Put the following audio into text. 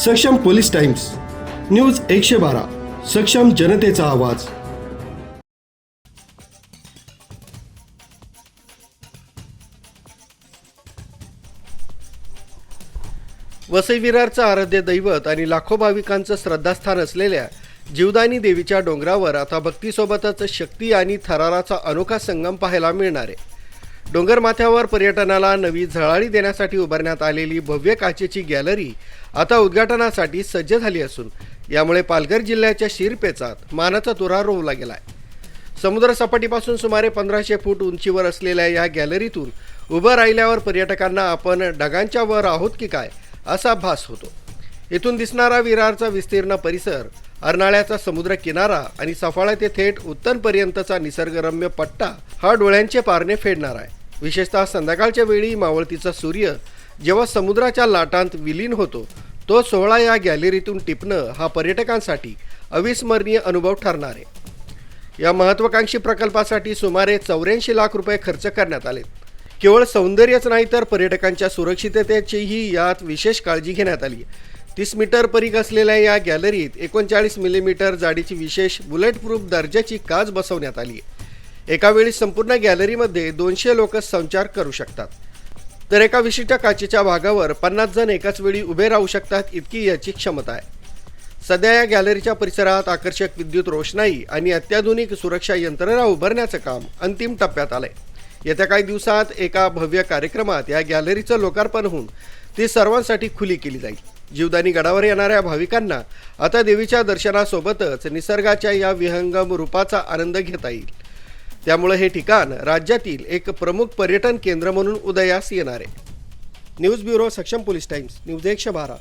सक्षम police times, news 112, सक्षम जनतेचा आवाज। वसई विरारचं आराध्य दैवत आणि लाखो भाविकांचं श्रद्धास्थान असलेल्या जीवदानी देवीच्या डोंगरावर आता भक्तीसोबतच शक्ती आणि थराराचा अनोखा संगम पाहायला मिळणार आहे। डोंगर माथ्यावर पर्यटनाला नवी झळाळी देण्यासाठी उभारण्यात आलेली भव्य काचेची गॅलरी आता उद्घाटनासाठी सज्ज झाली असून यामुळे पालघर जिल्ह्याच्या शिरपेचात मानाचा तुरा रोवला गेलाय। समुद्र सपाटीपासून सुमारे 1500 फूट उंचीवर असलेल्या या गॅलरीतून उभं राहिल्यावर पर्यटकांना आपण ढगांच्या वर आहोत की काय असा भास होतो। इथून दिसणारा विरारचा विस्तीर्ण परिसर, अर्नाळ्याचा समुद्र किनारा आणि सफाळा ते थेट उत्तरपर्यंतचा निसर्गरम्य पट्टा हा डोळ्यांचे पारणे फेडणार आहे। विशेषतः संध्याकाळच्या वेळी मावळतीचा सूर्य जेव्हा समुद्राच्या लाटांत विलीन होतो तो सोहळा या गॅलरीतून टिपणं हा पर्यटकांसाठी अविस्मरणीय अनुभव ठरणार आहे। या महत्त्वाकांक्षी प्रकल्पासाठी सुमारे 84 लाख रुपये खर्च करण्यात आले। केवळ सौंदर्यच नाही तर पर्यटकांच्या सुरक्षिततेचीही यात विशेष काळजी घेण्यात आली। 30 मीटर परीघ असलेल्या या गॅलरीत 39 मिलीमीटर जाडीची विशेष बुलेट प्रूफ दर्जाची काच बसवण्यात आली आहे। एका वेळी संपूर्ण गॅलरीमध्ये 200 लोक संचार करू शकतात, तर एका विशिष्ट काचेच्या भागावर 50 जण एकाच वेळी उभे राहू शकतात, इतकी याची क्षमता आहे। सध्या या गॅलरीच्या परिसरात आकर्षक विद्युत रोषणाई आणि अत्याधुनिक सुरक्षा यंत्रणा उभारण्याचं काम अंतिम टप्प्यात आलंय। येत्या काही दिवसात एका भव्य कार्यक्रमात या गॅलरीचं लोकार्पण होऊन ती सर्वांसाठी खुली केली जाईल। जीवदानी गडावर येणाऱ्या भाविकांना आता देवीच्या दर्शनासोबतच निसर्गाच्या या विहंगम रूपाचा आनंद घेता येईल। त्यामुळे हे ठिकाण राज्यातील एक प्रमुख पर्यटन केंद्र म्हणून उदयास येणार आहे। न्यूज ब्युरो, सक्षम पोलीस टाइम्स, न्यूज 112।